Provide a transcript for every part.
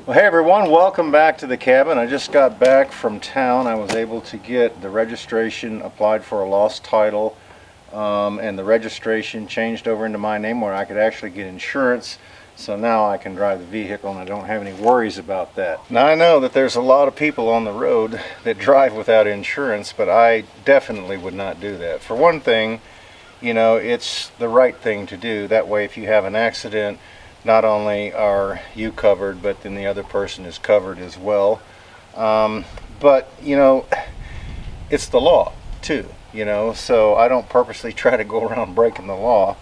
Well, hey everyone, welcome back to the cabin. I just got back from town. I was able to get the registration applied for a lost title and the registration changed over into my name where I could actually get insurance. So now I can drive the vehicle and I don't have any worries about that. Now I know that there's a lot of people on the road that drive without insurance, but I definitely would not do that. For one thing, you know, it's the right thing to do. That way if you have an accident, not only are you covered, but then the other person is covered as well. But, you know, it's the law too, you know, so I don't purposely try to go around breaking the law.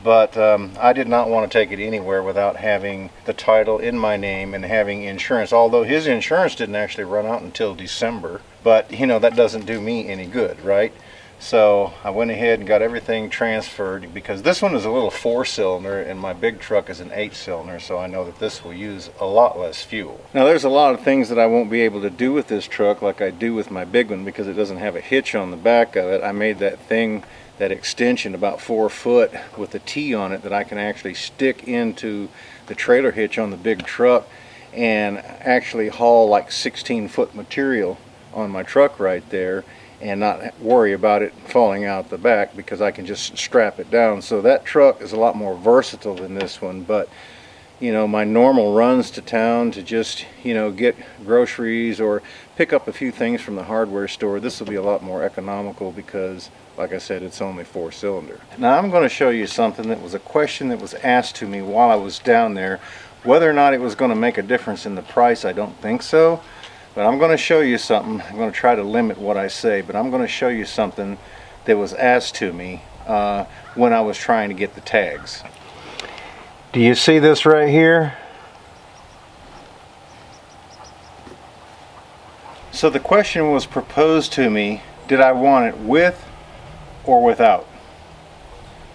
But I did not want to take it anywhere without having the title in my name and having insurance. Although his insurance didn't actually run out until December. But, you know, that doesn't do me any good, right? So I went ahead and got everything transferred because this one is a little 4-cylinder and my big truck is an 8-cylinder, so I know that this will use a lot less fuel. Now there's a lot of things that I won't be able to do with this truck like I do with my big one because it doesn't have a hitch on the back of it. I made that thing, that extension about 4 foot with a T on it that I can actually stick into the trailer hitch on the big truck and actually haul like 16-foot material on my truck right there and not worry about it falling out the back because I can just strap it down. So that truck is a lot more versatile than this one. But you know, my normal runs to town to just, you know, get groceries or pick up a few things from the hardware store, this will be a lot more economical because, like I said, it's only 4-cylinder. Now I'm going to show you something that was a question that was asked to me while I was down there. Whether or not it was going to make a difference in the price, I don't think so. But I'm going to show you something. I'm going to try to limit what I say, but I'm going to show you something that was asked to me when I was trying to get the tags. Do you see this right here? So the question was proposed to me, did I want it with or without?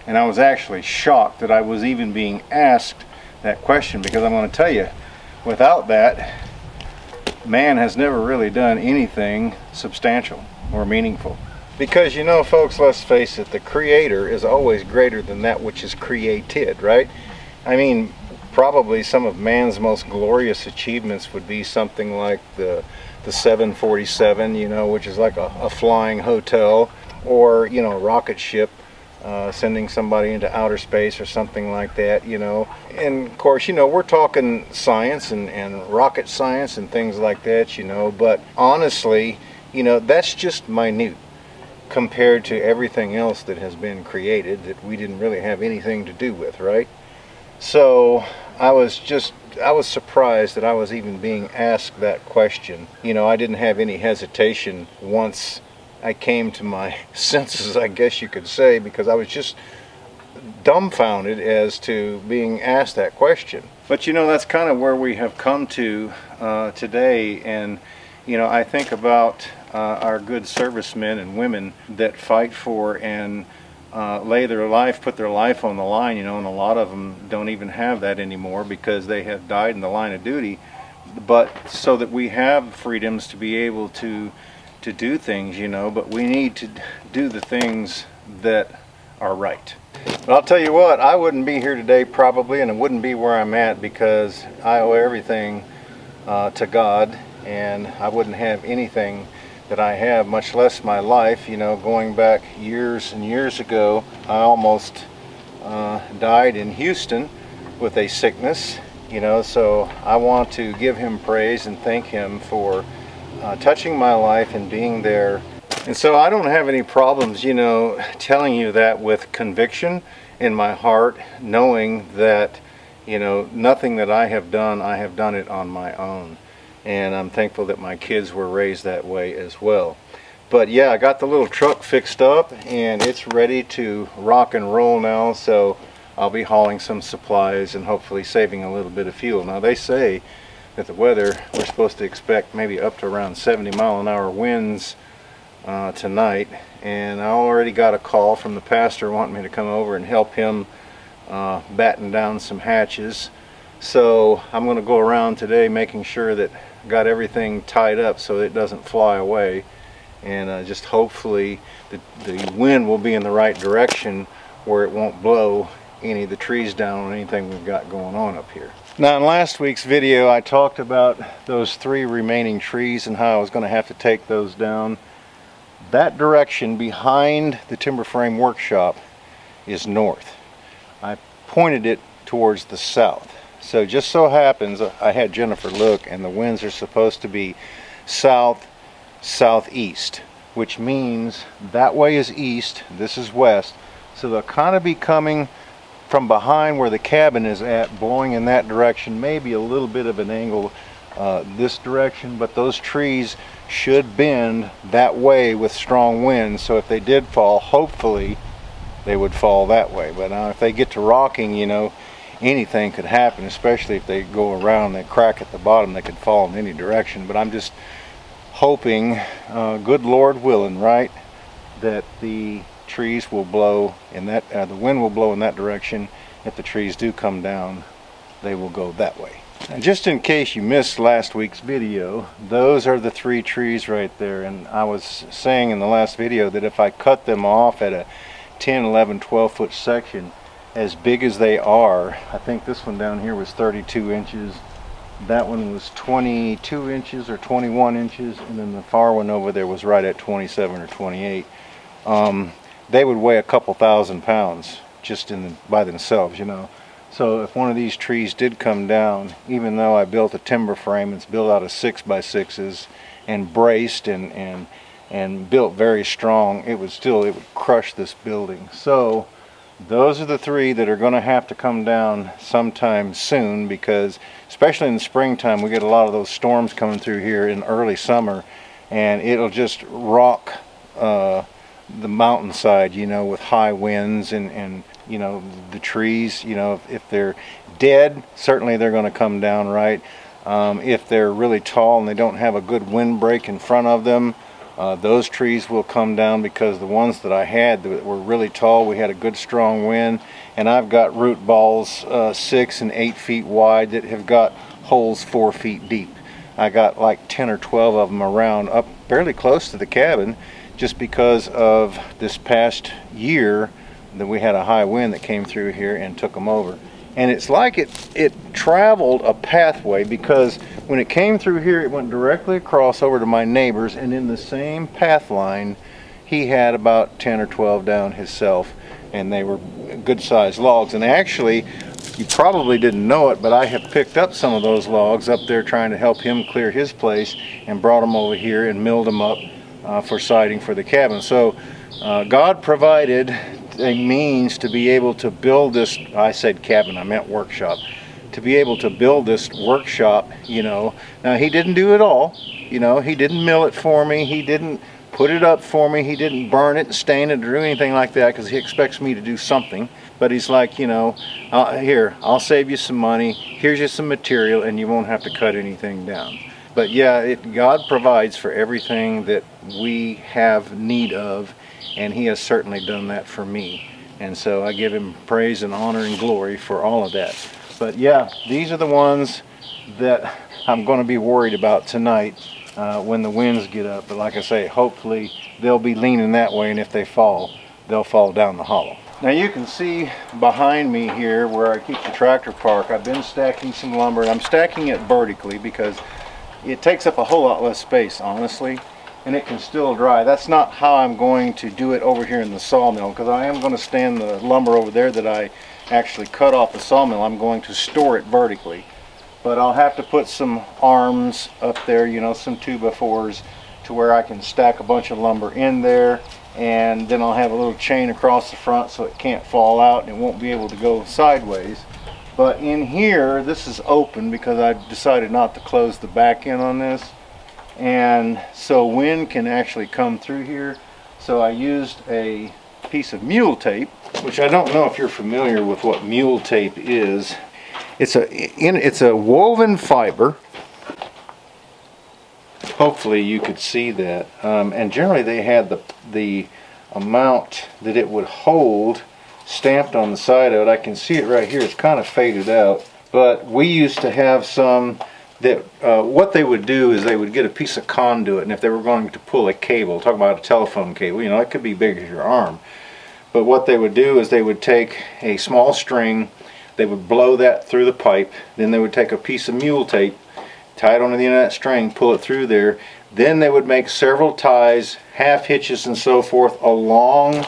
And I was actually shocked that I was even being asked that question because I'm going to tell you, without that, man has never really done anything substantial or meaningful. Because, you know, folks, let's face it, the creator is always greater than that which is created, right? I mean, probably some of man's most glorious achievements would be something like the 747, you know, which is like a flying hotel, or, you know, a rocket ship sending somebody into outer space or something like that, you know. And of course, you know, we're talking science and rocket science and things like that, you know, but honestly, you know, that's just minute compared to everything else that has been created that we didn't really have anything to do with, right? So I was surprised that I was even being asked that question. You know, I didn't have any hesitation once I came to my senses, I guess you could say, because I was just dumbfounded as to being asked that question. But you know, that's kind of where we have come to today. And you know, I think about our good servicemen and women that fight for and lay their life, put their life on the line, you know, and a lot of them don't even have that anymore because they have died in the line of duty. But so that we have freedoms to be able to do things, you know, but we need to do the things that are right. But I'll tell you what, I wouldn't be here today probably, and it wouldn't be where I'm at because I owe everything to God, and I wouldn't have anything that I have, much less my life. You know, going back years and years ago, I almost died in Houston with a sickness, you know, so I want to give him praise and thank him for touching my life and being there. And so I don't have any problems, you know, telling you that with conviction in my heart, knowing that, you know, nothing that I have done it on my own. And I'm thankful that my kids were raised that way as well. But yeah, I got the little truck fixed up and it's ready to rock and roll now, so I'll be hauling some supplies and hopefully saving a little bit of fuel. Now they say that the weather, we're supposed to expect maybe up to around 70-mile-an-hour winds tonight, and I already got a call from the pastor wanting me to come over and help him batten down some hatches. So I'm going to go around today making sure that I got everything tied up so it doesn't fly away, and just hopefully the wind will be in the right direction where it won't blow any of the trees down on anything we've got going on up here. Now, in last week's video, I talked about those 3 remaining trees and how I was going to have to take those down. That direction behind the timber frame workshop is north. I pointed it towards the south. So just so happens I had Jennifer look, and the winds are supposed to be south southeast, which means that way is east, this is west. So they'll kind of be coming from behind where the cabin is at, blowing in that direction, maybe a little bit of an angle this direction, but those trees should bend that way with strong winds. So if they did fall, hopefully they would fall that way. But now if they get to rocking, you know, anything could happen, especially if they go around that crack at the bottom. They could fall in any direction. But I'm just hoping, good Lord willing, right, that the trees will blow in that, the wind will blow in that direction. If the trees do come down, they will go that way. And just in case you missed last week's video, those are the 3 trees right there. And I was saying in the last video that if I cut them off at a 10, 11, 12 foot section, as big as they are, I think this one down here was 32 inches, that one was 22 inches or 21 inches, and then the far one over there was right at 27 or 28. They would weigh a couple thousand pounds just by themselves, you know. So if one of these trees did come down, even though I built a timber frame, it's built out of 6x6s and braced and built very strong, it would crush this building. So those are the 3 that are going to have to come down sometime soon, because especially in the springtime we get a lot of those storms coming through here in early summer, and it'll just rock the mountainside, you know, with high winds, and you know, the trees, you know, if they're dead, certainly they're going to come down, right? If they're really tall and they don't have a good wind break in front of them, those trees will come down, because the ones that I had that were really tall, we had a good strong wind, and I've got root balls 6 and 8 feet wide that have got holes 4 feet deep. I got like 10 or 12 of them around up fairly close to the cabin, just because of this past year that we had a high wind that came through here and took them over. And it's like it traveled a pathway, because when it came through here it went directly across over to my neighbor's, and in the same path line he had about 10 or 12 down himself, and they were good sized logs. And actually, you probably didn't know it, but I have picked up some of those logs up there trying to help him clear his place, and brought them over here and milled them up for siding for the cabin. So God provided a means to be able to build this, I said cabin, I meant workshop, to be able to build this workshop, you know. Now he didn't do it all, you know, he didn't mill it for me, he didn't put it up for me, he didn't burn it and stain it or do anything like that, because he expects me to do something. But he's like, you know, here, I'll save you some money, here's just some material, and you won't have to cut anything down. But yeah, God provides for everything that we have need of, and he has certainly done that for me. And so I give him praise and honor and glory for all of that. But yeah, these are the ones that I'm going to be worried about tonight when the winds get up. But like I say, hopefully they'll be leaning that way, and if they fall, they'll fall down the hollow. Now you can see behind me here where I keep the tractor park, I've been stacking some lumber, and I'm stacking it vertically because it takes up a whole lot less space, honestly, and it can still dry. That's not how I'm going to do it over here in the sawmill, because I am going to stand the lumber over there that I actually cut off the sawmill. I'm going to store it vertically, but I'll have to put some arms up there, you know, some 2x4s, to where I can stack a bunch of lumber in there, and then I'll have a little chain across the front so it can't fall out and it won't be able to go sideways. But in here, this is open because I decided not to close the back end on this, and so wind can actually come through here. So I used a piece of mule tape, which I don't know if you're familiar with what mule tape is. It's a woven fiber. Hopefully you could see that. And generally they had the amount that it would hold stamped on the side of it. I can see it right here. It's kind of faded out. But we used to have some that what they would do is they would get a piece of conduit, and if they were going to pull a cable, talk about a telephone cable, you know, it could be big as your arm. But what they would do is they would take a small string, They would blow that through the pipe. Then they would take a piece of mule tape, tie it onto the end of that string, pull it through there. Then they would make several ties, half hitches and so forth along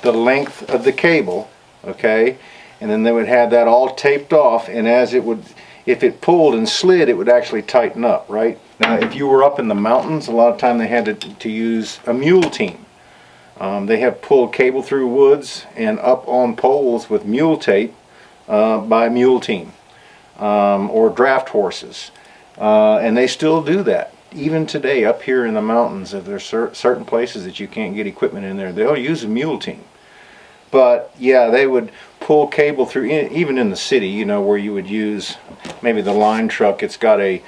the length of the cable, okay? And then they would have that all taped off, and as it would, if it pulled and slid, it would actually tighten up, right? Now, if you were up in the mountains, a lot of time they had to use a mule team. They have pulled cable through woods and up on poles with mule tape by a mule team or draft horses. And they still do that. Even today, up here in the mountains, if there's certain places that you can't get equipment in there, they'll use a mule team. But yeah, they would pull cable through, even in the city, you know, where you would use maybe the line truck. It's got a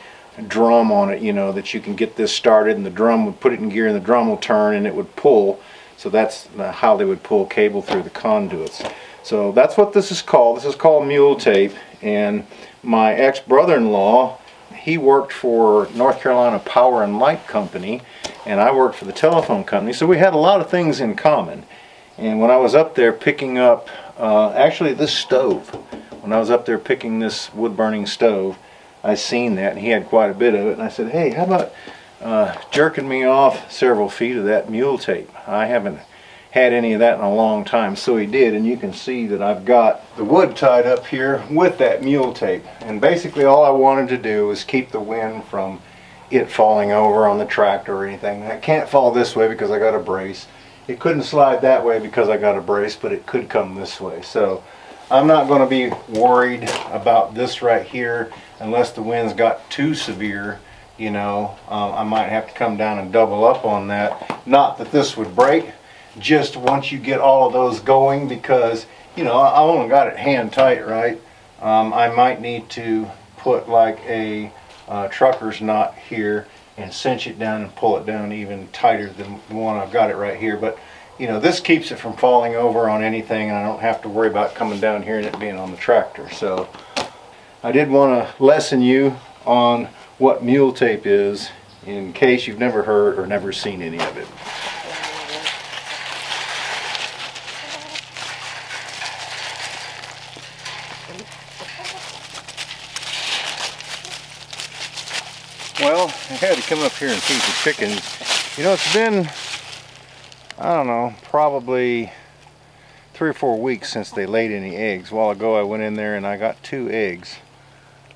drum on it, you know, that you can get this started, and the drum would put it in gear, and the drum will turn, and it would pull. So that's how they would pull cable through the conduits. So that's what this is called. This is called mule tape. And my ex-brother-in-law, he worked for North Carolina Power and Light Company, and I worked for the telephone company. So we had a lot of things in common. And when I was up there picking up, actually this stove, when I was up there picking this wood-burning stove, I seen that, and he had quite a bit of it. And I said, hey, how about jerking me off several feet of that mule tape? I haven't had any of that in a long time. So he did, and you can see that I've got the wood tied up here with that mule tape. And basically all I wanted to do was keep the wind from it falling over on the tractor or anything. It can't fall this way because I got a brace. It couldn't slide that way because I got a brace, but it could come this way. So I'm not going to be worried about this right here unless the winds got too severe. You know, I might have to come down and double up on that. Not that this would break, just once you get all of those going, because, you know, I only got it hand tight, right? I might need to put like a trucker's knot here and cinch it down and pull it down even tighter than the one I've got it right here. But you know, this keeps it from falling over on anything, and I don't have to worry about coming down here and it being on the tractor. So I did want to lesson you on what mule tape is in case you've never heard or never seen any of it. Well, I had to come up here and feed the chickens. You know, it's been, I don't know, probably 3 or 4 weeks since they laid any eggs. A while ago I went in there and I got 2 eggs.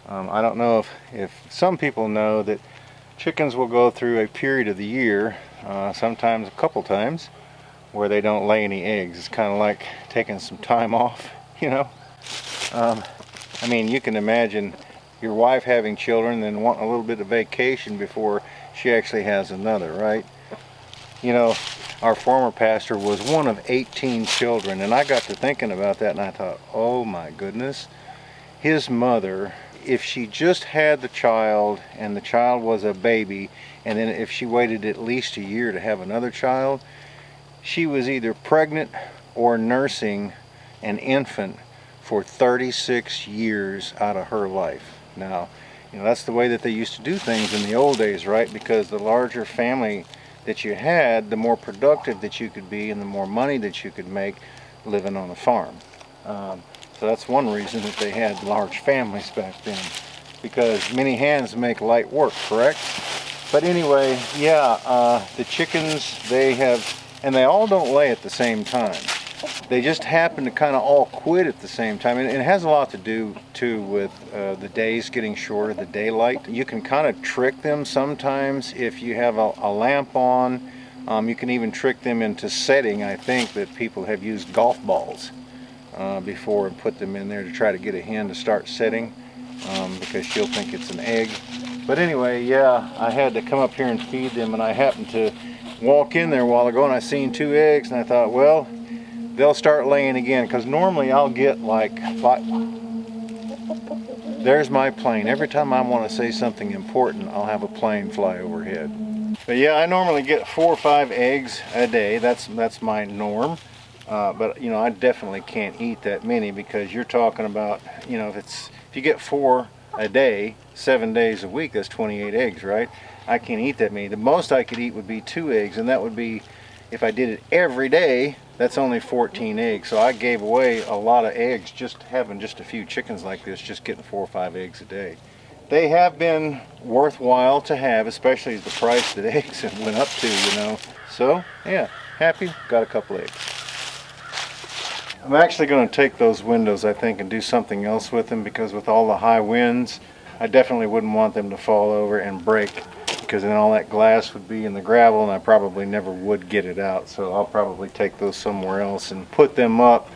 I don't know if some people know that chickens will go through a period of the year, sometimes a couple times, where they don't lay any eggs. It's kind of like taking some time off, you know. I mean, you can imagine your wife having children and wanting a little bit of vacation before she actually has another, right? You know, our former pastor was one of 18 children, and I got to thinking about that, and I thought, oh my goodness, his mother, if she just had the child and the child was a baby, and then if she waited at least a year to have another child, she was either pregnant or nursing an infant for 36 years out of her life. Now, you know, that's the way that they used to do things in the old days, right? Because the larger family that you had, the more productive that you could be and the more money that you could make living on a farm. So that's one reason that they had large families back then, because many hands make light work, correct? But anyway, yeah, the chickens, they have, and they all don't lay at the same time. They just happen to kind of all quit at the same time, and it has a lot to do too with the days getting shorter, the daylight. You can kind of trick them sometimes if you have a lamp on. You can even trick them into setting. I think that people have used golf balls before and put them in there to try to get a hen to start setting, because she'll think it's an egg. But anyway, yeah, I had to come up here and feed them, and I happened to walk in there a while ago and I seen 2 eggs, and I thought, well, they'll start laying again, because normally I'll get like 5. There's my plane. Every time I want to say something important, I'll have a plane fly overhead. But yeah, I normally get 4 or 5 eggs a day. That's my norm. But you know, I definitely can't eat that many, because you're talking about, you know, if you get 4 a day, 7 days a week, that's 28 eggs, right? I can't eat that many. The most I could eat would be 2 eggs, and that would be, if I did it every day, that's only 14 eggs. So I gave away a lot of eggs just having just a few chickens like this, just getting 4 or 5 eggs a day. They have been worthwhile to have, especially as the price that eggs have went up to, you know. So yeah, happy, got a couple eggs. I'm actually going to take those windows, I think, and do something else with them, because with all the high winds, I definitely wouldn't want them to fall over and break, because then all that glass would be in the gravel and I probably never would get it out. So I'll probably take those somewhere else and put them up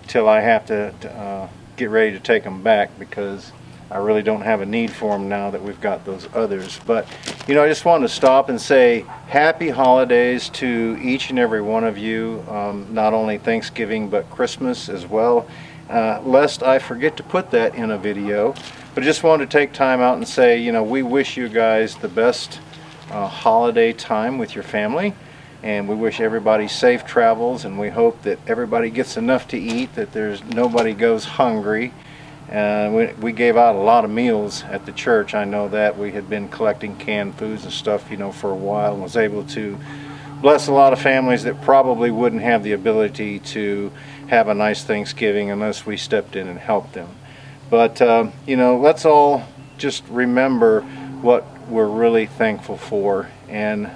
till I have to get ready to take them back, because I really don't have a need for them now that we've got those others. But you know, I just wanted to stop and say happy holidays to each and every one of you, not only Thanksgiving but Christmas as well, lest I forget to put that in a video. But I just wanted to take time out and say, you know, we wish you guys the best holiday time with your family, and we wish everybody safe travels, and we hope that everybody gets enough to eat, that nobody goes hungry. We gave out a lot of meals at the church. I know that we had been collecting canned foods and stuff, you know, for a while, and was able to bless a lot of families that probably wouldn't have the ability to have a nice Thanksgiving unless we stepped in and helped them. But you know, let's all just remember what we're really thankful for, and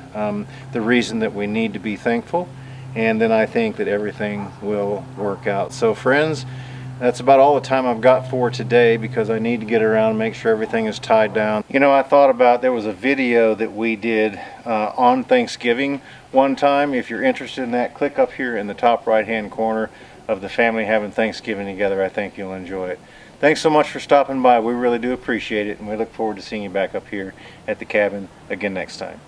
the reason that we need to be thankful, and then I think that everything will work out. So friends, that's about all the time I've got for today, because I need to get around and make sure everything is tied down. You know, I thought about, there was a video that we did on Thanksgiving one time. If you're interested in that, click up here in the top right hand corner of the family having Thanksgiving together. I think you'll enjoy it. Thanks so much for stopping by. We really do appreciate it, and we look forward to seeing you back up here at the cabin again next time.